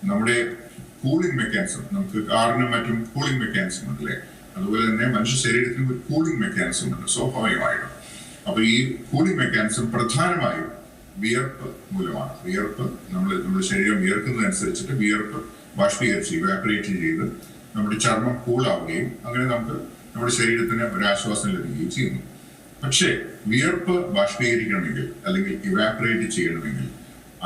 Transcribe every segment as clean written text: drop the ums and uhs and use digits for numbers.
നമ്മുടെ cooling mechanism, നമുക്ക് കാറിനും മറ്റും കൂളിംഗ് മെക്കാനിസം ഉണ്ടല്ലേ, അതുപോലെ തന്നെ മനുഷ്യ ശരീരത്തിന് ഒരു കൂളിംഗ് മെക്കാനിസം ഉണ്ട് സ്വാഭാവികമായിട്ടും. അപ്പൊ ഈ കൂളിംഗ് മെക്കാനിസം പ്രധാനമായും വിയർപ്പ് മൂലമാണ്. വിയർപ്പ് നമ്മുടെ ശരീരം വിയർക്കുന്നതനുസരിച്ചിട്ട് വിയർപ്പ് ബാഷ്പീകരിച്ച് ഇവാപറേറ്റ് ചെയ്ത് നമ്മുടെ ചർമ്മം കൂളാവുകയും അങ്ങനെ നമുക്ക് നമ്മുടെ ശരീരത്തിന് ഒരു ആശ്വാസം ലഭിക്കുകയും ചെയ്യുന്നു. പക്ഷേ വിയർപ്പ് ബാഷ്പീകരിക്കണമെങ്കിൽ അല്ലെങ്കിൽ ഇവാപറേറ്റ് ചെയ്യണമെങ്കിൽ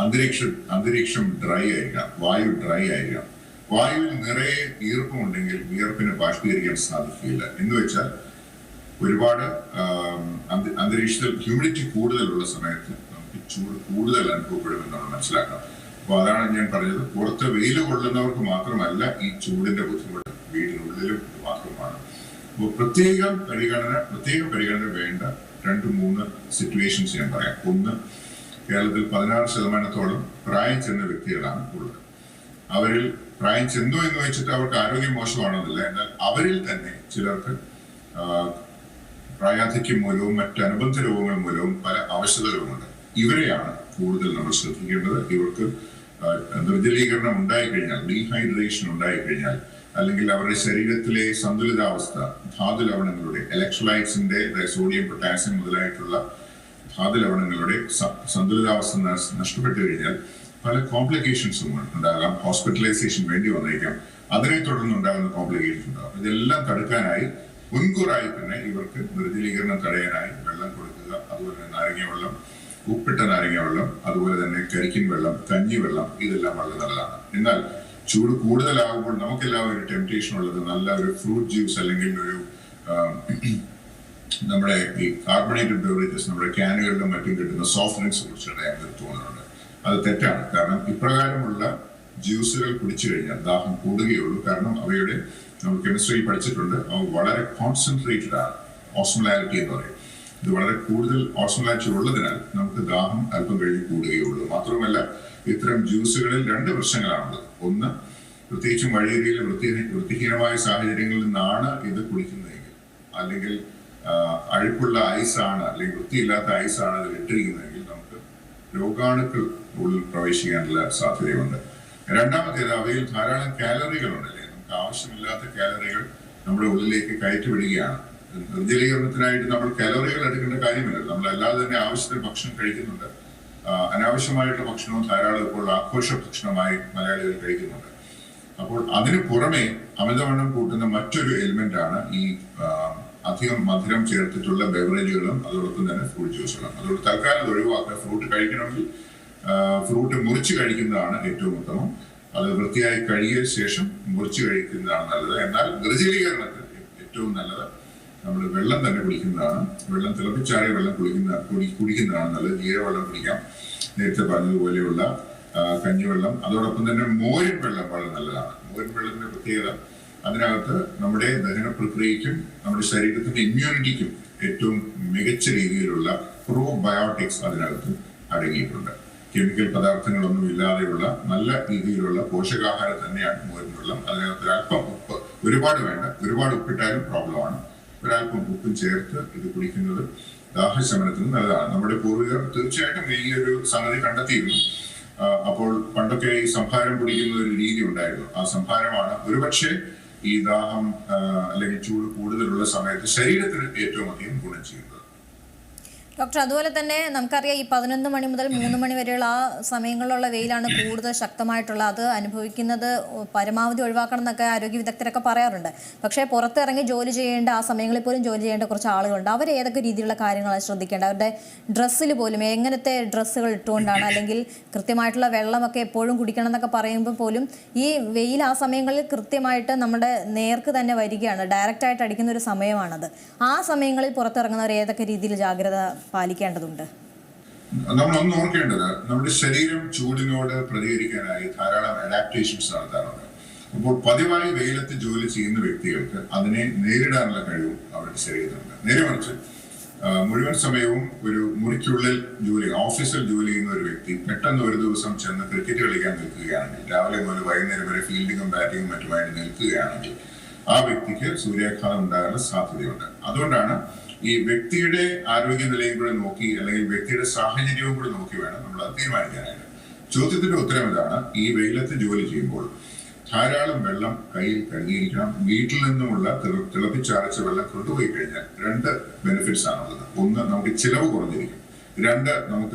അന്തരീക്ഷം ഡ്രൈ ആയിരിക്കണം, വായു ഡ്രൈ ആയിരിക്കണം. വായുവിൽ നിറയെ ഈർപ്പമുണ്ടെങ്കിൽ വിയർപ്പിന് ബാഷ്പീകരിക്കാൻ സാധിക്കില്ല. എന്ന് വെച്ചാൽ ഒരുപാട് അന്തരീക്ഷത്തിൽ ഹ്യൂമിഡിറ്റി കൂടുതലുള്ള സമയത്ത് നമുക്ക് ചൂട് കൂടുതൽ അനുഭവപ്പെടുമെന്നാണ് മനസ്സിലാക്കണം. അപ്പൊ അതാണ് ഞാൻ പറഞ്ഞത്, പുറത്ത് വെയിൽ കൊള്ളുന്നവർക്ക് മാത്രമല്ല ഈ ചൂടിന്റെ ബുദ്ധിമുട്ട്, വീടിനുള്ളിലും മാത്രമാണ്. അപ്പോൾ പ്രത്യേക പരിഗണന വേണ്ട 2-3 സിറ്റുവേഷൻസ് ഞാൻ പറയാം. ഒന്ന്, കേരളത്തിൽ 16% പ്രായം ചെന്ന വ്യക്തികളാണ് ഉള്ളത്. അവരിൽ പ്രായം ചെന്നു എന്ന് വെച്ചിട്ട് അവർക്ക് ആരോഗ്യം മോശമാണെന്നില്ല, എന്നാൽ അവരിൽ തന്നെ ചിലർക്ക് പ്രായാധിക്യം മൂലവും മറ്റനുബന്ധ രോഗങ്ങൾ മൂലവും പല അവശതകളുമുണ്ട്. ഇവരെയാണ് കൂടുതൽ നമ്മൾ ശ്രദ്ധിക്കേണ്ടത്. ഇവർക്ക് നിർജ്ജലീകരണം ഉണ്ടായിക്കഴിഞ്ഞാൽ, ഡീഹൈഡ്രേഷൻ ഉണ്ടായിക്കഴിഞ്ഞാൽ, അല്ലെങ്കിൽ അവരുടെ ശരീരത്തിലെ സന്തുലിതാവസ്ഥ, ധാതു ലവണങ്ങളുടെ ഇലക്ട്രോലൈറ്റ്സിന്റെ സോഡിയം, പൊട്ടാസ്യം മുതലായിട്ടുള്ള ധാതു ലവണങ്ങളുടെ സന്തുലിതാവസ്ഥ നഷ്ടപ്പെട്ടു കഴിഞ്ഞാൽ പല കോംപ്ലിക്കേഷൻസും ഉണ്ടാകാം. ഹോസ്പിറ്റലൈസേഷൻ വേണ്ടി വന്നേക്കാം. അതിനെ തുടർന്ന് ഉണ്ടാകുന്ന കോംപ്ലിക്കേഷൻസ് ഉണ്ടാകും. ഇതെല്ലാം തടുക്കാനായി മുൻകൂറായി തന്നെ ഇവർക്ക് നിർജ്ജലീകരണം തടയാനായി വെള്ളം കൊടുക്കുക. അതുപോലെ തന്നെ നാരങ്ങ വെള്ളം, ഉപ്പിട്ട നാരങ്ങ വെള്ളം, അതുപോലെ തന്നെ കരിക്കിൻ വെള്ളം, കഞ്ഞി വെള്ളം, ഇതെല്ലാം വളരെ നല്ലതാണ്. എന്നാൽ ചൂട് കൂടുതലാകുമ്പോൾ നമുക്കെല്ലാം ഒരു ടെംപ്റ്റേഷൻ ഉള്ളത് നല്ല ഒരു ഫ്രൂട്ട് ജ്യൂസ് അല്ലെങ്കിൽ ഒരു നമ്മുടെ ഈ കാർബണേറ്റഡ് ബെവറേജസ്, നമ്മുടെ ക്യാനുകളിലും മറ്റും കിട്ടുന്ന സോഫ്റ്റ് ഡ്രിങ്ക്സ് കുറിച്ചുള്ള ഞങ്ങൾക്ക് തോന്നുന്നുണ്ട്. അത് തെറ്റാണ്. കാരണം ഇപ്രകാരമുള്ള ജ്യൂസുകൾ കുടിച്ചു കഴിഞ്ഞാൽ ദാഹം കൂടുകയുള്ളൂ. കാരണം അവയുടെ നമ്മൾ കെമിസ്ട്രിയിൽ പഠിച്ചിട്ടുണ്ട്, അവ വളരെ കോൺസെൻട്രേറ്റഡ് ആണ്. ഓസ്മോലാരിറ്റി എന്ന് പറയും. ഇത് വളരെ കൂടുതൽ ഓസ്മോലാരിറ്റി ഉള്ളതിനാൽ നമുക്ക് ദാഹം അല്പം കഴിഞ്ഞ് കൂടുകയുള്ളൂ. മാത്രമല്ല ഇത്തരം ജ്യൂസുകളിൽ 2 പ്രശ്നങ്ങളാണുള്ളത്. ഒന്ന്, പ്രത്യേകിച്ചും വഴിയരികിലെ വൃത്തിഹീനമായ സാഹചര്യങ്ങളിൽ നിന്നാണ് ഇത് കുടിക്കുന്നതെങ്കിൽ, അല്ലെങ്കിൽ അഴുക്കുള്ള ഐസാണ് അല്ലെങ്കിൽ വൃത്തിയില്ലാത്ത ഐസാണ് ഇതിൽ ഇട്ടിരിക്കുന്നതെങ്കിൽ നമുക്ക് രോഗാണുക്കൾ ഉള്ളിൽ പ്രവേശിക്കാനുള്ള സാധ്യതയുണ്ട്. രണ്ടാമത്തേത്, അവയിൽ ധാരാളം കാലറികളുണ്ടല്ലേ, നമുക്ക് ആവശ്യമില്ലാത്ത കാലറികൾ നമ്മുടെ ഉള്ളിലേക്ക് കയറ്റിവിടുകയാണ്. നിർജ്ജലീകരണത്തിനായിട്ട് നമ്മൾ കാലറികൾ എടുക്കേണ്ട കാര്യമില്ല. നമ്മൾ അല്ലാതെ തന്നെ ആവശ്യത്തിന് ഭക്ഷണം കഴിക്കുന്നുണ്ട്. അനാവശ്യമായിട്ടുള്ള ഭക്ഷണവും ധാരാളം ഇപ്പോൾ ആഘോഷ ഭക്ഷണമായി മലയാളികൾ കഴിക്കുന്നുണ്ട്. അപ്പോൾ അതിന് പുറമെ അമിതവണ്ണം കൂട്ടുന്ന മറ്റൊരു എലിമെന്റ് ആണ് ഈ അധികം മധുരം ചേർത്തിട്ടുള്ള ബെവറേജുകളും അതോടൊപ്പം തന്നെ ഫ്രൂട്ട് ജ്യൂസുകളും. അതുകൊണ്ട് തൽക്കാലം ഒഴിവാക്കുക. ഫ്രൂട്ട് കഴിക്കണമെങ്കിൽ ഫ്രൂട്ട് മുറിച്ച് കഴിക്കുന്നതാണ് ഏറ്റവും ഉത്തമം. അത് വൃത്തിയായി കഴുകിയ ശേഷം മുറിച്ച് കഴിക്കുന്നതാണ് നല്ലത്. എന്നാൽ നിർജ്ജലീകരണത്തിന് ഏറ്റവും നല്ലത് നമ്മൾ വെള്ളം തന്നെ കുടിക്കുന്നതാണ്. വെള്ളം തിളപ്പിച്ചാറിയ വെള്ളം കുടിക്കുന്നതാണ് നല്ലത്. ജീരവെള്ളം കുടിക്കാം, നേരത്തെ പറഞ്ഞതുപോലെയുള്ള കഞ്ഞിവെള്ളം. അതോടൊപ്പം തന്നെ മോരിൻ വെള്ളം വളരെ നല്ലതാണ്. മോരിൻ വെള്ളത്തിന്റെ പ്രത്യേകത, അതിനകത്ത് നമ്മുടെ ദഹന പ്രക്രിയയ്ക്കും നമ്മുടെ ശരീരത്തിന്റെ ഇമ്മ്യൂണിറ്റിക്കും ഏറ്റവും മികച്ച രീതിയിലുള്ള പ്രോബയോട്ടിക്സ് അതിനകത്ത് അടങ്ങിയിട്ടുണ്ട്. കെമിക്കൽ പദാർത്ഥങ്ങളൊന്നും ഇല്ലാതെയുള്ള നല്ല രീതിയിലുള്ള പോഷകാഹാരം തന്നെയാണ് മോരിൻ വെള്ളം. അതിനകത്ത് ഒരല്പം ഉപ്പ്, ഒരുപാട് വേണ്ട, ഒരുപാട് ഉപ്പിട്ടാലും പ്രോബ്ലമാണ്. ഒരല്പം ഉപ്പും ചേർത്ത് ഇത് കുടിക്കുന്നത് ദാഹശമനത്തിന് നല്ലതാണ്. നമ്മുടെ പൂർവികർ തീർച്ചയായിട്ടും ഈ ഒരു സംഗതി കണ്ടെത്തിയിരുന്നു. അപ്പോൾ പണ്ടൊക്കെ ഈ സംഭാരം കുടിക്കുന്ന ഒരു രീതി ഉണ്ടായിരുന്നു. ആ സംഭാരമാണ് ഒരുപക്ഷെ ഈ ദാഹം അല്ലെങ്കിൽ ചൂട് കൂടുതലുള്ള സമയത്ത് ശരീരത്തിന് ഏറ്റവും അധികം ഗുണം ചെയ്യുന്നത്. ഡോക്ടർ, അതുപോലെ തന്നെ നമുക്കറിയാം ഈ 11 മണി മുതൽ 3 മണി വരെയുള്ള ആ സമയങ്ങളിലുള്ള വെയിലാണ് കൂടുതൽ ശക്തമായിട്ടുള്ള. അത് അനുഭവിക്കുന്നത് പരമാവധി ഒഴിവാക്കണം എന്നൊക്കെ ആരോഗ്യ വിദഗ്ധരൊക്കെ പറയാറുണ്ട്. പക്ഷേ പുറത്തിറങ്ങി ജോലി ചെയ്യേണ്ട, ആ സമയങ്ങളിൽ പോലും ജോലി ചെയ്യേണ്ട കുറച്ച് ആളുകളുണ്ട്. അവർ ഏതൊക്കെ രീതിയിലുള്ള കാര്യങ്ങളാണ് ശ്രദ്ധിക്കേണ്ടത്? അവരുടെ ഡ്രസ്സിൽ പോലും എങ്ങനത്തെ ഡ്രസ്സുകൾ ഇട്ടുകൊണ്ടാണ്, അല്ലെങ്കിൽ കൃത്യമായിട്ടുള്ള വെള്ളമൊക്കെ എപ്പോഴും കുടിക്കണം എന്നൊക്കെ പറയുമ്പോൾ പോലും ഈ വെയിൽ ആ സമയങ്ങളിൽ കൃത്യമായിട്ട് നമ്മുടെ നേർക്ക് തന്നെ വരികയാണ്, ഡയറക്റ്റായിട്ട് അടിക്കുന്ന ഒരു സമയമാണത്. ആ സമയങ്ങളിൽ പുറത്തിറങ്ങുന്നവർ ഏതൊക്കെ രീതിയിൽ ജാഗ്രത പാലിക്കേണ്ടതുണ്ട്? നമ്മൾ ഒന്ന് ഓർക്കേണ്ടത്, നമ്മുടെ ശരീരം ചൂടിനോട് പ്രതികരിക്കാനായി ധാരാളം അഡാപ്റ്റേഷൻസ് നടത്താറുണ്ട്. അപ്പോൾ പതിവായി വെയിലത്ത് ജോലി ചെയ്യുന്ന വ്യക്തികൾക്ക് അതിനെ നേരിടാനുള്ള കഴിവും അവരുടെ ശരീരത്തിനുണ്ട്. നേരെ മറിച്ച് മുഴുവൻ സമയവും ഒരു മുറിക്കുള്ളിൽ ഓഫീസിൽ ജോലി ചെയ്യുന്ന ഒരു വ്യക്തി പെട്ടെന്ന് ഒരു ദിവസം ചെന്ന് ക്രിക്കറ്റ് കളിക്കാൻ നിൽക്കുകയാണെങ്കിൽ, രാവിലെ മുതൽ വൈകുന്നേരം വരെ ഫീൽഡിങ്ങും ബാറ്റിങ്ങും മറ്റുമായിട്ട് നിൽക്കുകയാണെങ്കിൽ ആ വ്യക്തിക്ക് സൂര്യാഘാതം ഉണ്ടാകാനുള്ള സാധ്യതയുണ്ട്. അതുകൊണ്ടാണ് ഈ വ്യക്തിയുടെ ആരോഗ്യനിലയും കൂടെ നോക്കി, അല്ലെങ്കിൽ വ്യക്തിയുടെ സാഹചര്യവും കൂടെ നോക്കി വേണം നമ്മൾ അത് തീരുമാനിക്കാനായിട്ട്. ചോദ്യത്തിന്റെ ഉത്തരം ഇതാണ്: ഈ വെയിലത്ത് ജോലി ചെയ്യുമ്പോൾ ധാരാളം വെള്ളം കയ്യിൽ കരുതിയിരിക്കണം. വീട്ടിൽ നിന്നുമുള്ള തിളപ്പിച്ചാറിച്ച വെള്ളം കൊണ്ടുപോയി കഴിഞ്ഞാൽ രണ്ട് ബെനിഫിറ്റ്സ് ആണുള്ളത്. ഒന്ന്, നമുക്ക് ചിലവ് കുറഞ്ഞിരിക്കും. രണ്ട്,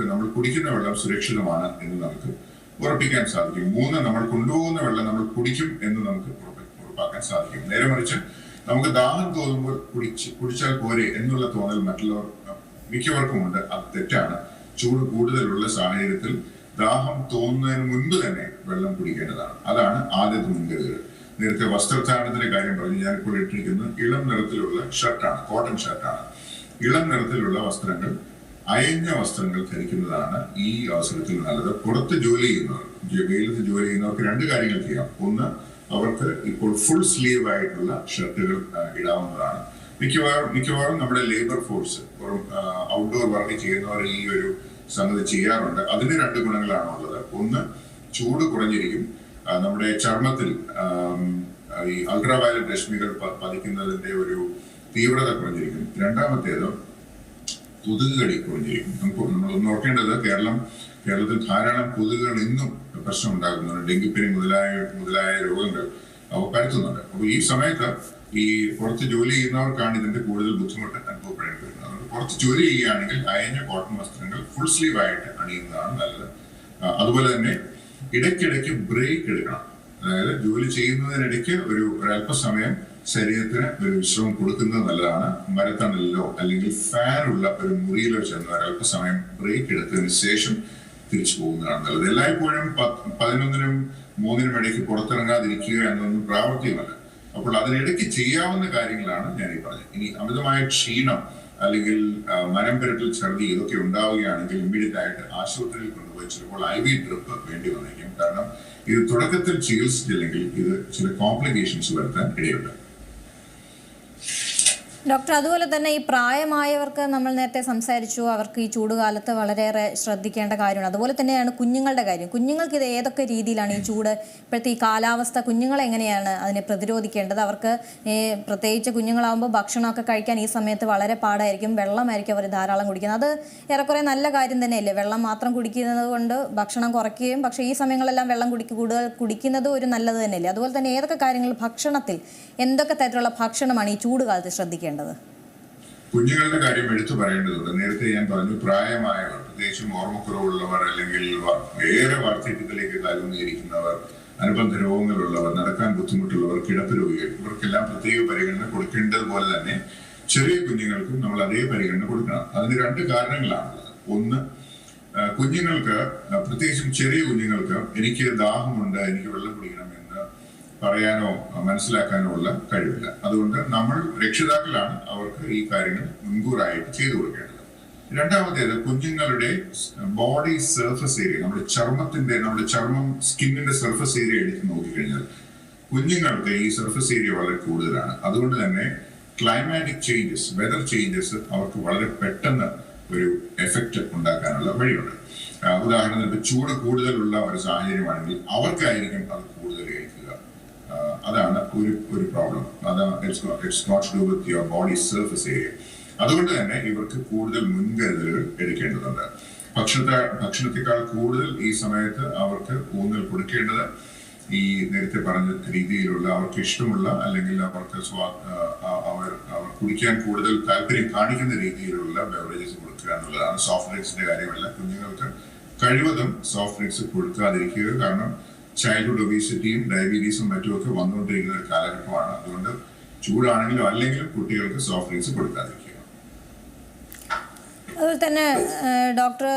നമ്മൾ കുടിക്കുന്ന വെള്ളം സുരക്ഷിതമാണ് എന്ന് നമുക്ക് ഉറപ്പിക്കാൻ സാധിക്കും. മൂന്ന്, നമ്മൾ കൊണ്ടുപോകുന്ന വെള്ളം നമ്മൾ കുടിക്കും എന്ന് നമുക്ക് ഉറപ്പാക്കാൻ സാധിക്കും. നേരെ മറിച്ച് നമുക്ക് ദാഹം തോന്നുമ്പോൾ കുടിച്ചാൽ പോരെ എന്നുള്ള തോന്നൽ മിക്കവർക്കും ഉണ്ട്. അത് തെറ്റാണ്. ചൂട് കൂടുതലുള്ള സാഹചര്യത്തിൽ ദാഹം തോന്നുന്നതിന് മുൻപ് തന്നെ വെള്ളം കുടിക്കേണ്ടതാണ്. അതാണ് ആദ്യത്തെ മുൻകരുതൽ. നേരത്തെ വസ്ത്രധാരണത്തിന്റെ കാര്യം പറഞ്ഞു. ഞാനിപ്പോൾ ഇട്ടിരിക്കുന്നത് ഇളം നിറത്തിലുള്ള ഷർട്ടാണ്, കോട്ടൺ ഷർട്ടാണ്. ഇളം നിറത്തിലുള്ള വസ്ത്രങ്ങൾ, അയഞ്ഞ വസ്ത്രങ്ങൾ ധരിക്കുന്നതാണ് ഈ അവസരത്തിൽ നല്ലത്. പുറത്ത് ജോലി ചെയ്യുന്നവർ, വെയിലത്ത് ജോലി ചെയ്യുന്നവർക്ക് രണ്ട് കാര്യങ്ങൾ ചെയ്യാം. ഒന്ന്, അവർക്ക് ഇപ്പോൾ ഫുൾ സ്ലീവ് ആയിട്ടുള്ള ഷർട്ടുകൾ ഇടാവുന്നതാണ്. മിക്കവാറും നമ്മുടെ ലേബർ ഫോഴ്സ്, ഔട്ട്ഡോർ വർക്ക് ചെയ്യുന്നവർ ഈ ഒരു സംഗതി ചെയ്യാറുണ്ട്. അതിന് രണ്ട് ഗുണങ്ങളാണ് ഉള്ളത്. ഒന്ന്, ചൂട് കുറഞ്ഞിരിക്കും. നമ്മുടെ ചർമ്മത്തിൽ ഈ അൾട്രാവയലറ്റ് രശ്മികൾ പതിക്കുന്നതിന്റെ ഒരു തീവ്രത കുറഞ്ഞിരിക്കും. രണ്ടാമത്തേത്, കൊതുകുകടി കുറഞ്ഞിരിക്കും. നമ്മൾ ഓർക്കേണ്ടത്, കേരളത്തിൽ ധാരാളം കൊതുകുകൾ ഇന്നും പ്രശ്നം ഉണ്ടാകുന്നുണ്ട്. ഡെങ്കിപ്പനി മുതലായ രോഗങ്ങൾ അവ പരത്തുന്നുണ്ട്. അപ്പോൾ ഈ സമയത്ത് ഈ പുറത്ത് ജോലി ചെയ്യുന്നവർക്കാണ് ഇതിന്റെ കൂടുതൽ ബുദ്ധിമുട്ട് അനുഭവപ്പെടേണ്ടി വരുന്നത്. അതുകൊണ്ട് പുറത്ത് ജോലി ചെയ്യുകയാണെങ്കിൽ അയഞ്ഞ കോട്ടൺ വസ്ത്രങ്ങൾ ഫുൾ സ്ലീവ് ആയിട്ട് അണിയുന്നതാണ് നല്ലത്. അതുപോലെ തന്നെ ഇടയ്ക്കിടയ്ക്ക് ബ്രേക്ക് എടുക്കണം. അതായത് ജോലി ചെയ്യുന്നതിനിടയ്ക്ക് ഒരല്പസമയം ശരീരത്തിന് ഒരു വിശ്രമം കൊടുക്കുന്നത് നല്ലതാണ്. മരത്തണലിലോ അല്ലെങ്കിൽ ഫാനുള്ള ഒരു മുറിയിലോ ചെന്ന് ഒരല്പസമയം ബ്രേക്ക് എടുത്തതിന് ശേഷം തിരിച്ചു പോകുന്നതാണ് നല്ലത്. എല്ലായ്പ്പോഴും 11-നും 3-നും ഇടയ്ക്ക് പുറത്തിറങ്ങാതിരിക്കുക എന്നൊന്നും പ്രാവർത്തികമല്ല. അപ്പോൾ അതിനിടയ്ക്ക് ചെയ്യാവുന്ന കാര്യങ്ങളാണ് ഞാൻ ഈ പറഞ്ഞത്. ഇനി അമിതമായ ക്ഷീണം അല്ലെങ്കിൽ മനം പുരട്ടൽ, ഛർദി ഇതൊക്കെ ഉണ്ടാവുകയാണെങ്കിൽ ഇമ്മീഡിയറ്റ് ആയിട്ട് ആശുപത്രിയിൽ കൊണ്ടുപോയി ചിലപ്പോൾ IV ഡ്രിപ്പ് വേണ്ടി വന്നേക്കും. കാരണം ഇത് തുടക്കത്തിൽ ചികിത്സിച്ചില്ലെങ്കിൽ ഇത് ചില കോംപ്ലിക്കേഷൻസ് വരുത്താൻ ഇടയുണ്ട്. ഡോക്ടർ, അതുപോലെ തന്നെ ഈ പ്രായമായവർക്ക് നമ്മൾ നേരത്തെ സംസാരിച്ചു, അവർക്ക് ഈ ചൂടുകാലത്ത് വളരെയേറെ ശ്രദ്ധിക്കേണ്ട കാര്യമാണ്. അതുപോലെ തന്നെയാണ് കുഞ്ഞുങ്ങളുടെ കാര്യം. കുഞ്ഞുങ്ങൾക്ക് ഇത് ഏതൊക്കെ രീതിയിലാണ് ഈ ചൂട്, ഇപ്പോഴത്തെ ഈ കാലാവസ്ഥ, കുഞ്ഞുങ്ങളെ എങ്ങനെയാണ് അതിനെ പ്രതിരോധിക്കേണ്ടത്? അവർക്ക് പ്രത്യേകിച്ച് കുഞ്ഞുങ്ങളാകുമ്പോൾ ഭക്ഷണമൊക്കെ കഴിക്കാൻ ഈ സമയത്ത് വളരെ പാടായിരിക്കും. വെള്ളമായിരിക്കും അവർ ധാരാളം കുടിക്കുന്നത്. അത് ഏറെക്കുറെ നല്ല കാര്യം തന്നെയല്ലേ? വെള്ളം മാത്രം കുടിക്കുന്നത് കൊണ്ട് ഭക്ഷണം കുറയ്ക്കുകയും, പക്ഷേ ഈ സമയങ്ങളെല്ലാം വെള്ളം കൂടുതൽ കുടിക്കുന്നത് ഒരു നല്ലത് തന്നെയല്ലേ? അതുപോലെ തന്നെ ഏതൊക്കെ കാര്യങ്ങൾ, ഭക്ഷണത്തിൽ എന്തൊക്കെ തരത്തിലുള്ള ഭക്ഷണമാണ് ഈ ചൂടുകാലത്ത് ശ്രദ്ധിക്കേണ്ടത്? കുഞ്ഞുങ്ങളുടെ കാര്യം എടുത്തു പറയേണ്ടതുണ്ട്. നേരത്തെ ഞാൻ പറഞ്ഞു, പ്രായമായവർ, പ്രത്യേകിച്ചും ഓർമ്മക്കുറവുള്ളവർ, അല്ലെങ്കിൽ ഏറെ വാർദ്ധക്യത്തിലേക്ക് കാലൂന്നിയിരിക്കുന്നവർ, അനുബന്ധ രോഗങ്ങളുള്ളവർ, നടക്കാൻ ബുദ്ധിമുട്ടുള്ളവർ, കിടപ്പ് രോഗികൾ, ഇവർക്കെല്ലാം പ്രത്യേക പരിഗണന കൊടുക്കേണ്ടതുപോലെ തന്നെ ചെറിയ കുഞ്ഞുങ്ങൾക്കും നമ്മൾ അതേ പരിഗണന കൊടുക്കണം. അതിന് രണ്ട് കാരണങ്ങളാണുള്ളത്. ഒന്ന്, കുഞ്ഞുങ്ങൾക്ക്, പ്രത്യേകിച്ചും ചെറിയ കുഞ്ഞുങ്ങൾക്ക് എനിക്ക് ദാഹമുണ്ട്, എനിക്ക് വെള്ളം കുടിക്കണം എന്ന് പറയാനോ മനസ്സിലാക്കാനോ ഉള്ള കഴിവില്ല. അതുകൊണ്ട് നമ്മൾ രക്ഷിതാക്കളാണ് അവർക്ക് ഈ കാര്യങ്ങൾ മുൻകൂറായിട്ട് ചെയ്തു കൊടുക്കേണ്ടത്. രണ്ടാമത്തേത്, കുഞ്ഞുങ്ങളുടെ ബോഡി സർഫസ് ഏരിയ, നമ്മുടെ ചർമ്മം, സ്കിന്നിന്റെ സർഫസ് ഏരിയ എടുത്ത് നോക്കിക്കഴിഞ്ഞാൽ കുഞ്ഞുങ്ങൾക്ക് ഈ സർഫസ് ഏരിയ വളരെ കൂടുതലാണ്. അതുകൊണ്ട് തന്നെ ക്ലൈമാറ്റിക് ചേഞ്ചസ്, വെതർ ചേഞ്ചസ് അവർക്ക് വളരെ പെട്ടെന്ന് ഒരു എഫക്റ്റ് ഉണ്ടാക്കാനുള്ള വഴിയുണ്ട്. ഉദാഹരണത്തിന്, ചൂട് കൂടുതലുള്ള ഒരു സാഹചര്യമാണെങ്കിൽ അവർക്കായിരിക്കും അത് കൂടുതൽ ഏൽക്കുക. അതാണ് ഒരു problem. It's not to do with your body surface area. അതുകൊണ്ട് തന്നെ ഇവർക്ക് കൂടുതൽ മുൻകരുതലുകൾ എടുക്കേണ്ടതുണ്ട്. ഭക്ഷണത്തെക്കാൾ കൂടുതൽ ഈ സമയത്ത് അവർക്ക് ഊന്നൽ കൊടുക്കേണ്ടത് ഈ നേരത്തെ പറഞ്ഞ രീതിയിലുള്ള, അവർക്ക് ഇഷ്ടമുള്ള അല്ലെങ്കിൽ അവർക്ക് അവർ കുടിക്കാൻ കൂടുതൽ താല്പര്യം കാണിക്കുന്ന രീതിയിലുള്ള ബെവറേജസ് കൊടുക്കുക എന്നുള്ളതാണ്. സോഫ്റ്റ് ഡ്രിങ്ക്സിന്റെ കാര്യമല്ല. കുഞ്ഞുങ്ങൾക്ക് കഴിവതും സോഫ്റ്റ് ഡ്രിങ്ക്സ് കൊടുക്കാതിരിക്കുക. കാരണം ചൈൽഡ്ഹുഡ് ഒബീസിറ്റിയും ഡയബറ്റീസും മറ്റുമൊക്കെ വന്നുകൊണ്ടിരിക്കുന്ന ഒരു കാലഘട്ടമാണ്. അതുകൊണ്ട് ചൂടാണെങ്കിലും അല്ലെങ്കിലും കുട്ടികൾക്ക് സോഫ്റ്റ് ഡ്രിങ്ക്സ് കൊടുക്കാതിരിക്കുക. അതുപോലെ തന്നെ ഡോക്ടർ,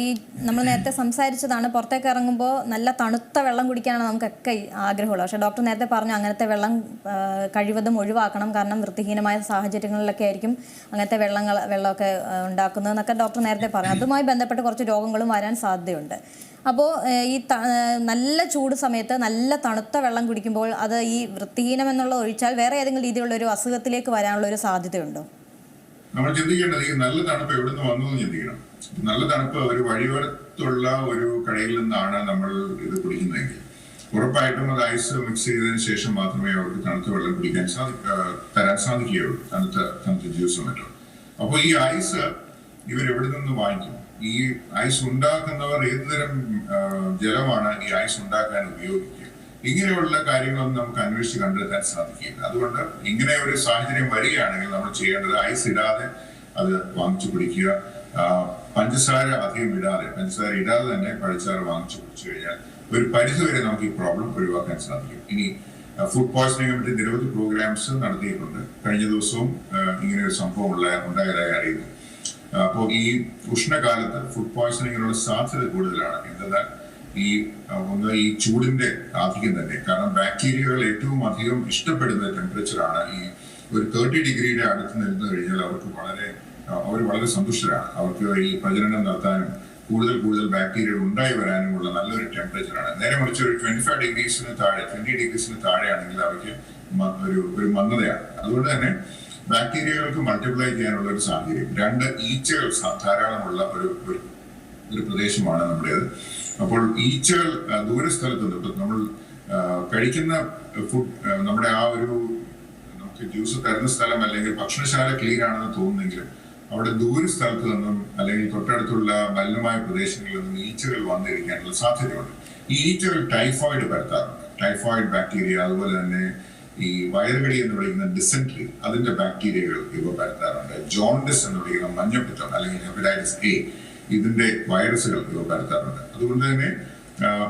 ഈ നമ്മൾ നേരത്തെ സംസാരിച്ചതാണ്, പുറത്തേക്ക് ഇറങ്ങുമ്പോൾ നല്ല തണുത്ത വെള്ളം കുടിക്കാനാണ് നമുക്കൊക്കെ ആഗ്രഹമുള്ളത്. പക്ഷേ ഡോക്ടർ നേരത്തെ പറഞ്ഞു അങ്ങനത്തെ വെള്ളം കഴിവതും ഒഴിവാക്കണം. കാരണം വൃത്തിഹീനമായ സാഹചര്യങ്ങളിലൊക്കെ ആയിരിക്കും അങ്ങനത്തെ വെള്ളമൊക്കെ ഉണ്ടാക്കുന്നതെന്നൊക്കെ ഡോക്ടർ നേരത്തെ പറഞ്ഞു. അതുമായി ബന്ധപ്പെട്ട് കുറച്ച് രോഗങ്ങളും വരാൻ സാധ്യതയുണ്ട്. അപ്പോൾ ഈ നല്ല ചൂട് സമയത്ത് നല്ല തണുത്ത വെള്ളം കുടിക്കുമ്പോൾ അത് ഈ വൃത്തിഹീനം എന്നുള്ളത് ഒഴിച്ചാൽ വേറെ ഏതെങ്കിലും രീതിയിലുള്ള ഒരു അസുഖത്തിലേക്ക് വരാനുള്ള ഒരു സാധ്യതയുണ്ടോ? നമ്മൾ ചിന്തിക്കേണ്ടത് ഈ നല്ല തണുപ്പ് എവിടെ നിന്ന് വന്നു എന്ന് ചിന്തിക്കണം. നല്ല തണുപ്പ് ഒരു വഴിയോരത്തുള്ള ഒരു കടയിൽ നിന്നാണ് നമ്മൾ ഇത് കുടിക്കുന്നതെങ്കിൽ ഉറപ്പായിട്ടും അത് ഐസ് മിക്സ് ചെയ്തതിനു ശേഷം മാത്രമേ അവർക്ക് തണുത്ത വെള്ളം കുടിക്കാൻ തരാൻ സാധിക്കുകയുള്ളൂ, തണുത്ത ജ്യൂസും മറ്റും. അപ്പോൾ ഈ ഐസ് ഇവരെവിടെ നിന്ന് വാങ്ങിക്കും? ഈ ഐസ് ഉണ്ടാക്കുന്നവർ ഏതുതരം ജലമാണ് ഈ ഐസ് ഉണ്ടാക്കാൻ ഉപയോഗിക്കുക, ഇങ്ങനെയുള്ള കാര്യങ്ങളൊന്നും നമുക്ക് അന്വേഷിച്ച് കണ്ടെത്താൻ സാധിക്കില്ല. അതുകൊണ്ട് ഇങ്ങനെ ഒരു സാഹചര്യം വരികയാണെങ്കിൽ നമ്മൾ ചെയ്യേണ്ടത് ഐസ് ഇടാതെ അത് വാങ്ങിച്ചു കുടിക്കുക. പഞ്ചസാര അധികം പഞ്ചസാര ഇടാതെ തന്നെ പഴച്ചാറ് വാങ്ങിച്ചു കുടിച്ചു കഴിഞ്ഞാൽ ഒരു പരിധിവരെ നമുക്ക് ഈ പ്രോബ്ലം ഒഴിവാക്കാൻ സാധിക്കും. ഇനി ഫുഡ് പോയ്സണിംഗെ പറ്റി നിരവധി പ്രോഗ്രാംസ് നടത്തിയിട്ടുണ്ട്. കഴിഞ്ഞ ദിവസവും ഇങ്ങനെ ഒരു സംഭവം ഉണ്ടായതായി അറിയുന്നു. അപ്പോൾ ഈ ഉഷ്ണകാലത്ത് ഫുഡ് പോയ്സണിങ്ങിനുള്ള സാധ്യത കൂടുതലാണ്. എന്തെന്നാൽ ഈ ചൂടിന്റെ ആധിക്യം തന്നെ. കാരണം ബാക്ടീരിയകൾ ഏറ്റവും അധികം ഇഷ്ടപ്പെടുന്ന ടെമ്പറേച്ചറാണ് ഈ ഒരു 30 ഡിഗ്രിയുടെ അടുത്ത് നിന്നു കഴിഞ്ഞാൽ അവർ വളരെ സന്തുഷ്ടരാണ്. അവർക്ക് ഈ പ്രജനനം നടത്താനും കൂടുതൽ ബാക്ടീരിയകൾ ഉണ്ടായി വരാനുമുള്ള നല്ലൊരു ടെമ്പറേച്ചറാണ്. നേരെ മറിച്ച് ഒരു 20 ഡിഗ്രീസിന് താഴെയാണെങ്കിൽ അവയ്ക്ക് ഒരു മന്ദതയാണ്. അതുകൊണ്ട് തന്നെ ബാക്ടീരിയകൾക്ക് മൾട്ടിപ്ലൈ ചെയ്യാനുള്ള ഒരു സാഹചര്യം. 2 ഈച്ചകൾ ധാരാളമുള്ള ഒരു പ്രദേശമാണ് നമ്മുടേത്. അപ്പോൾ ഈച്ചകൾ ദൂരസ്ഥലത്തുണ്ട്. നമ്മൾ കഴിക്കുന്ന ഫുഡ് നമ്മുടെ നമുക്ക് ജ്യൂസ് തരുന്ന സ്ഥലം അല്ലെങ്കിൽ ഭക്ഷണശാല ക്ലീൻ ആണെന്ന് തോന്നുന്നെങ്കിലും അവിടെ ദൂരസ്ഥലത്ത് നിന്നും അല്ലെങ്കിൽ തൊട്ടടുത്തുള്ള മലിനമായ പ്രദേശങ്ങളിൽ നിന്നും ഈച്ചകൾ വന്നിരിക്കാനുള്ള സാധ്യതയുണ്ട്. ഈ ഈച്ചകൾ ടൈഫോയിഡ് പരത്താറുണ്ട്. ടൈഫോയിഡ് ബാക്ടീരിയ, അതുപോലെ തന്നെ ഈ വയറുകടി എന്ന് വിളിക്കുന്ന ഡിസെൻട്രി, അതിന്റെ ബാക്ടീരിയകൾ ഇവ പരത്താറുണ്ട്. ജോണ്ടിസ് എന്ന് വിളിക്കുന്ന മഞ്ഞപ്പിത്തം അല്ലെങ്കിൽ ഹെപ്പറ്റൈറ്റിസ് എ, ഇതിന്റെ വൈറസുകൾ ഇവ പരത്താറുണ്ട്. അതുകൊണ്ട് തന്നെ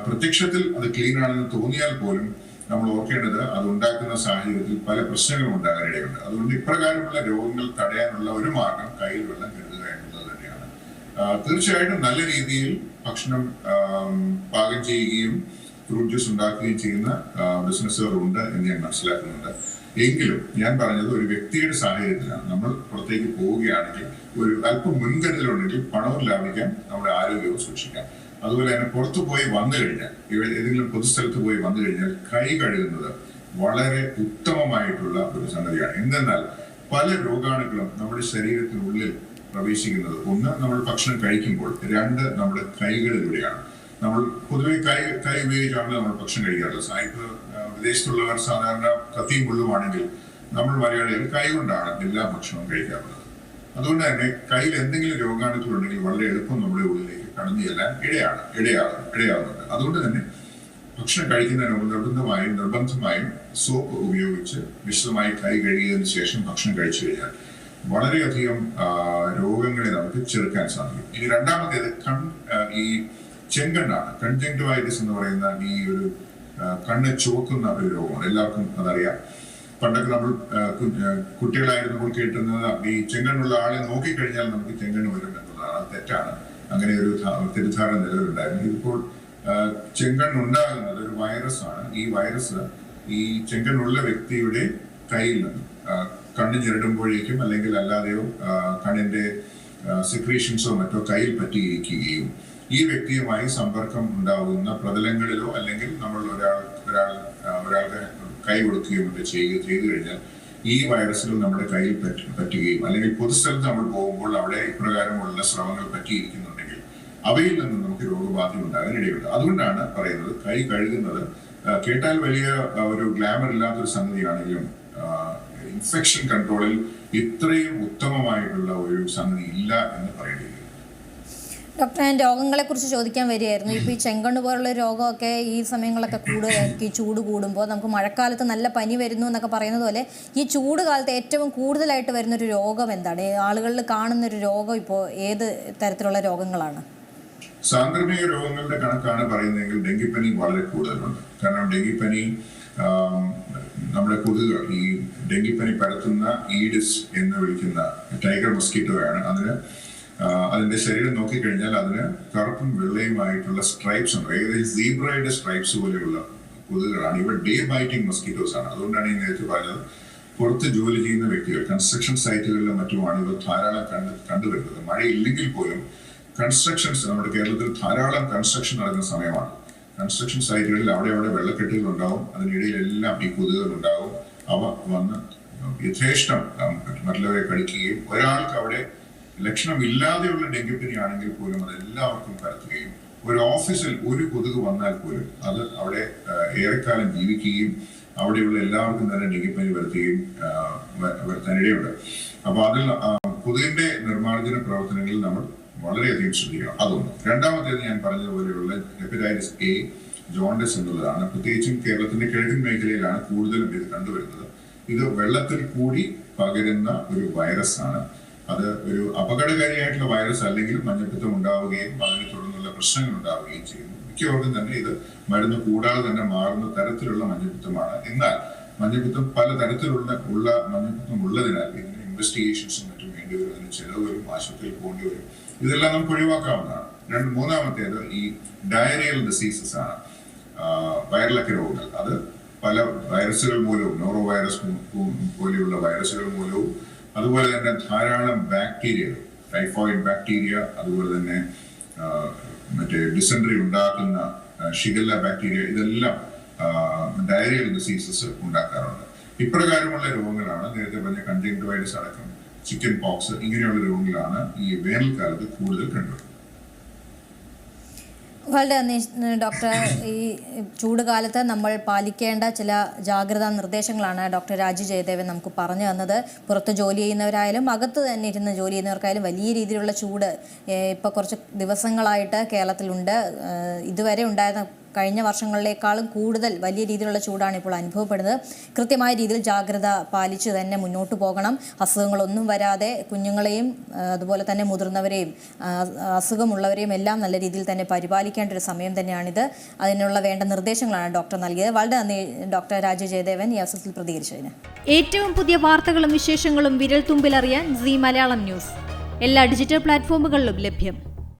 പ്രത്യക്ഷത്തിൽ അത് ക്ലീൻ ആണെന്ന് തോന്നിയാൽ പോലും നമ്മൾ ഓർക്കേണ്ടത് അത് ഉണ്ടാക്കുന്ന സാഹചര്യത്തിൽ പല പ്രശ്നങ്ങളും ഉണ്ടാകാനിടയുണ്ട്. അതുകൊണ്ട് ഇപ്രകാരമുള്ള രോഗങ്ങൾ തടയാനുള്ള ഒരു മാർഗം കയ്യിൽ വെള്ളം കരുതുക എന്നുള്ളത് തന്നെയാണ്. തീർച്ചയായിട്ടും നല്ല രീതിയിൽ ഭക്ഷണം പാകം ചെയ്യുകയും ഫ്രൂട്ട് ജ്യൂസ് ഉണ്ടാക്കുകയും ചെയ്യുന്ന ബിസിനസ്സുകൾ ഉണ്ട് എന്ന് ഞാൻ മനസ്സിലാക്കുന്നുണ്ട്. എങ്കിലും ഞാൻ പറഞ്ഞത് ഒരു വ്യക്തിയുടെ സാഹചര്യത്തിലാണ്. നമ്മൾ പുറത്തേക്ക് പോവുകയാണെങ്കിൽ ഒരു അല്പം മുൻകരുതലുണ്ടെങ്കിൽ പണവും ലാഭിക്കാം, നമ്മുടെ ആരോഗ്യവും സൂക്ഷിക്കാം. അതുപോലെ തന്നെ പുറത്തു പോയി വന്നു കഴിഞ്ഞാൽ, ഏതെങ്കിലും പൊതുസ്ഥലത്ത് പോയി വന്നു കഴിഞ്ഞാൽ കൈ കഴുകുന്നത് വളരെ ഉത്തമമായിട്ടുള്ള ഒരു സംഗതിയാണ്. എന്തെന്നാൽ പല രോഗാണുക്കളും നമ്മുടെ ശരീരത്തിനുള്ളിൽ പ്രവേശിക്കുന്നത്, 1 നമ്മൾ ഭക്ഷണം കഴിക്കുമ്പോൾ, 2 നമ്മുടെ കൈകളിലൂടെയാണ്. നമ്മൾ പൊതുവെ കൈ ഉപയോഗിച്ചാണ് നമ്മൾ ഭക്ഷണം കഴിക്കാറുള്ളത്. ഇപ്പോൾ വിദേശത്തുള്ളവർ സാധാരണ കത്തിയും മുള്ളുമാണെങ്കിൽ നമ്മൾ മലയാളികൾ കൈ കൊണ്ടാണ് എല്ലാ ഭക്ഷണവും കഴിക്കാറുള്ളത്. അതുകൊണ്ട് തന്നെ കയ്യിൽ എന്തെങ്കിലും രോഗാണുക്കൾ ഉണ്ടെങ്കിൽ വളരെ എളുപ്പം നമ്മുടെ ഉള്ളിലേക്ക് കടന്നു ചെല്ലാൻ ഇടയാകുന്നുണ്ട്. അതുകൊണ്ട് തന്നെ ഭക്ഷണം കഴിക്കുന്നതിന് നിർബന്ധമായും സോപ്പ് ഉപയോഗിച്ച് വിശദമായി കൈ കഴുകിയതിനു ശേഷം ഭക്ഷണം കഴിച്ചു കഴിഞ്ഞാൽ വളരെയധികം രോഗങ്ങളെ നമുക്ക് ചെറുക്കാൻ സാധിക്കും. ഇനി രണ്ടാമത്തേത് ഈ ചെങ്കണ്ണാണ്. കൺജങ്ക്റ്റിവൈറ്റിസ് എന്ന് പറയുന്ന ഈ ഒരു കണ്ണ് ചുവക്കുന്ന ഒരു രോഗമാണ്. എല്ലാവർക്കും അതറിയാം. പണ്ടൊക്കെ നമ്മൾ കുട്ടികളായിരുന്നപ്പോൾ കേട്ടുന്നത് ഈ ചെങ്കണ്ണുള്ള ആളെ നോക്കിക്കഴിഞ്ഞാൽ നമുക്ക് ചെങ്കണ്ണ് വരും എന്നുള്ളതാണ്. അത് തെറ്റാണ്. അങ്ങനെ ഒരു തെറ്റിദ്ധാരണ നിലവിലുണ്ടായിരുന്നു. ഇതിപ്പോൾ ചെങ്കണ്ണുണ്ടാകുന്നത് ഒരു വൈറസാണ്. ഈ വൈറസ് ഈ ചെങ്കണ്ണുള്ള വ്യക്തിയുടെ കയ്യിൽ നിന്ന് കണ്ണ് ഞെരടുമ്പോഴേക്കും അല്ലെങ്കിൽ അല്ലാതെയോ കണ്ണിന്റെ സെക്രീഷൻസോ മറ്റോ കയ്യിൽ പറ്റിയിരിക്കുകയും ഈ വ്യക്തിയുമായി സമ്പർക്കം ഉണ്ടാകുന്ന പ്രതലങ്ങളിലോ അല്ലെങ്കിൽ നമ്മൾ ഒരാൾക്ക് കൈ കൊടുക്കുകയോ മറ്റോ ചെയ്തു കഴിഞ്ഞാൽ ഈ വൈറസുകൾ നമ്മുടെ കയ്യിൽ പറ്റുകയും അല്ലെങ്കിൽ പൊതുസ്ഥലത്ത് നമ്മൾ പോകുമ്പോൾ അവിടെ ഇപ്രകാരമുള്ള സ്രവങ്ങൾ പറ്റിയിരിക്കുന്നുണ്ടെങ്കിൽ അവയിൽ നിന്ന് നമുക്ക് രോഗബാധ ഉണ്ടാകാൻ ഇടയുണ്ട്. അതുകൊണ്ടാണ് പറയുന്നത് കൈ കഴുകുന്നത് കേട്ടാൽ വലിയ ഒരു ഗ്ലാമർ ഇല്ലാത്തൊരു സംഗതിയാണെങ്കിലും ഇൻഫെക്ഷൻ കൺട്രോളിൽ ഇത്രയും ഉത്തമമായിട്ടുള്ള ഒരു സംഗതി ഇല്ല എന്ന് പറയേണ്ടി. ഡോക്ടർ, ഞാൻ രോഗങ്ങളെക്കുറിച്ച് ചോദിക്കാൻ വരികയായിരുന്നു. ഇപ്പോൾ ഈ ചെങ്കണ്ണ് പോലുള്ള രോഗമൊക്കെ ഈ സമയങ്ങളൊക്കെ കൂടുതലായിരിക്കും. ഈ ചൂട് കൂടുമ്പോൾ നമുക്ക് മഴക്കാലത്ത് നല്ല പനി വരുന്നു എന്നൊക്കെ പറയുന്നത് പോലെ ഈ ചൂട് കാലത്ത് ഏറ്റവും കൂടുതലായിട്ട് വരുന്നൊരു രോഗം എന്താണ്? ആളുകളിൽ കാണുന്നൊരു രോഗം ഇപ്പോൾ ഏത് തരത്തിലുള്ള രോഗങ്ങളാണ്? സാംക്രമിക രോഗങ്ങളുടെ കണക്കാണ് പറയുന്നതെങ്കിൽ ഡെങ്കിപ്പനി വളരെ കൂടുതലുണ്ട്. കാരണം ഡെങ്കിപ്പനി നമ്മുടെ കൊതുകുകൾ, ഈ ഡെങ്കിപ്പനി പരത്തുന്ന ഈഡിസ് എന്ന് വിളിക്കുന്ന ടൈഗർ മൊസ്കിറ്റോയാണ്. അതിന്റെ ശരീരം നോക്കിക്കഴിഞ്ഞാൽ അതിന് കറുപ്പും വെള്ളയുമായിട്ടുള്ള സ്ട്രൈപ്സ് ഉണ്ട്. ഏകദേശം സീബ്രയുടെ സ്ട്രൈപ്സ് പോലെയുള്ള കൊതുകുകളാണ്. ഇവ ഡേ ബൈറ്റിംഗ് മൊസ്കിറ്റോസ് ആണ്. അതുകൊണ്ടാണ് ഈ നേരത്തെ പറഞ്ഞത് പുറത്ത് ജോലി ചെയ്യുന്ന വ്യക്തികൾ, കൺസ്ട്രക്ഷൻ സൈറ്റുകളിലും മറ്റുമാണ് ഇവ ധാരാളം കണ്ടുവരുന്നത്. മഴയില്ലെങ്കിൽ പോലും കൺസ്ട്രക്ഷൻസ്, നമ്മുടെ കേരളത്തിൽ ധാരാളം കൺസ്ട്രക്ഷൻ നടക്കുന്ന സമയമാണ്. കൺസ്ട്രക്ഷൻ സൈറ്റുകളിൽ അവിടെ വെള്ളക്കെട്ടുകൾ ഉണ്ടാവും. അതിനിടയിലെല്ലാം ഈ കൊതുകുകൾ ഉണ്ടാവും. അവ വന്ന് യഥേഷ്ടം മറ്റുള്ളവരെ കടിക്കുകയും ഒരാൾക്ക് അവിടെ ലക്ഷണമില്ലാതെയുള്ള ഡെങ്കിപ്പനി ആണെങ്കിൽ പോലും അത് എല്ലാവർക്കും പരത്തുകയും ഒരു ഓഫീസിൽ ഒരു കൊതുക് വന്നാൽ പോലും അത് അവിടെ ഏറെക്കാലം ജീവിക്കുകയും അവിടെയുള്ള എല്ലാവർക്കും തന്നെ ഡെങ്കിപ്പനി വരുത്താനിടയുണ്ട്. അപ്പൊ അതിൽ കൊതുകിന്റെ നിർമ്മാർജ്ജന പ്രവർത്തനങ്ങളിൽ നമ്മൾ വളരെയധികം ശ്രദ്ധിക്കണം. അതൊന്ന്. രണ്ടാമത്തേത് ഞാൻ പറഞ്ഞതുപോലെയുള്ള ഹെപ്പറ്റൈറ്റിസ് എ, ജോണ്ടിസ് എന്നുള്ളതാണ്. പ്രത്യേകിച്ചും കേരളത്തിന്റെ കിഴക്കൻ മേഖലയിലാണ് കൂടുതലും ഇത് കണ്ടുവരുന്നത്. ഇത് വെള്ളത്തിൽ കൂടി പകരുന്ന ഒരു വൈറസ് ആണ്. അത് ഒരു അപകടകാരിയായിട്ടുള്ള വൈറസ് അല്ലെങ്കിൽ മഞ്ഞപ്പിത്തം ഉണ്ടാവുകയും അതിനെ തുടർന്നുള്ള പ്രശ്നങ്ങൾ ഉണ്ടാവുകയും ചെയ്യുന്നു. മിക്കവർക്കും തന്നെ ഇത് മരുന്ന് കൂടാതെ തന്നെ മാറുന്ന തരത്തിലുള്ള മഞ്ഞപ്പിത്തമാണ്. എന്നാൽ മഞ്ഞപ്പിത്തം പല തരത്തിലുള്ള മഞ്ഞപ്പിത്തം ഉള്ളതിനാൽ ഇതിന് ഇൻവെസ്റ്റിഗേഷൻസും മറ്റും വേണ്ടിവരും, അതിന് ചെലവ് വരും, ആശുപത്രിയിൽ പോകേണ്ടി വരും. ഇതെല്ലാം നമുക്ക് ഒഴിവാക്കാവുന്നതാണ്. മൂന്നാമത്തേത് ഈ ഡയറിയൽ ഡിസീസസ് ആണ്, വയറിളക്ക രോഗങ്ങൾ. അത് പല വൈറസുകൾ മൂലവും, നോറോ വൈറസ് പോലെയുള്ള വൈറസുകൾ മൂലവും, അതുപോലെ തന്നെ ധാരാളം ബാക്ടീരിയകൾ, ടൈഫോയിഡ് ബാക്ടീരിയ, അതുപോലെ തന്നെ മറ്റേ ഡിസെൻട്രി ഉണ്ടാക്കുന്ന ഷിഗല്ല ബാക്ടീരിയ, ഇതെല്ലാം ഡയറിയൽ ഡിസീസസ് ഉണ്ടാക്കാറുണ്ട്. ഇപ്രകാരമുള്ള രോഗങ്ങളാണ് നേരത്തെ പറഞ്ഞ കൺജങ്ക്റ്റിവൈറ്റിസ് അടക്കം, ചിക്കൻ പോക്സ്, ഇങ്ങനെയുള്ള രോഗങ്ങളാണ് ഈ വേനൽക്കാലത്ത് കൂടുതൽ കണ്ടുവരുന്നത്. വളരെ നന്ദി ഡോക്ടർ. ഈ ചൂട് കാലത്ത് നമ്മൾ പാലിക്കേണ്ട ചില ജാഗ്രതാ നിർദ്ദേശങ്ങളാണ് ഡോക്ടർ രാജു ജയദേവൻ നമുക്ക് പറഞ്ഞു തന്നത്. പുറത്ത് ജോലി ചെയ്യുന്നവരായാലും അകത്ത് തന്നെ ഇരുന്ന് ജോലി ചെയ്യുന്നവർക്കായാലും വലിയ രീതിയിലുള്ള ചൂട് ഇപ്പോൾ കുറച്ച് ദിവസങ്ങളായിട്ട് കേരളത്തിലുണ്ട്. ഇതുവരെ ഉണ്ടായിരുന്ന കഴിഞ്ഞ വർഷങ്ങളിലേക്കാളും കൂടുതൽ വലിയ രീതിയിലുള്ള ചൂടാണ് ഇപ്പോൾ അനുഭവപ്പെടുന്നത്. കൃത്യമായ രീതിയിൽ ജാഗ്രത പാലിച്ച് തന്നെ മുന്നോട്ട് പോകണം. അസുഖങ്ങളൊന്നും വരാതെ കുഞ്ഞുങ്ങളെയും അതുപോലെ തന്നെ മുതിർന്നവരെയും അസുഖമുള്ളവരെയും എല്ലാം നല്ല രീതിയിൽ തന്നെ പരിപാലിക്കേണ്ട ഒരു സമയം തന്നെയാണിത്. അതിനുള്ള വേണ്ട നിർദ്ദേശങ്ങളാണ് ഡോക്ടർ നൽകിയത്. വളരെ നന്ദി ഡോക്ടർ രാജു ജയദേവൻ ഈ അവസരത്തിൽ പ്രതികരിച്ചതിന്. ഏറ്റവും പുതിയ വാർത്തകളും വിശേഷങ്ങളും വിരൽ തുമ്പിലറിയാൻ സീ മലയാളം ന്യൂസ് എല്ലാ ഡിജിറ്റൽ പ്ലാറ്റ്ഫോമുകളിലും ലഭ്യം.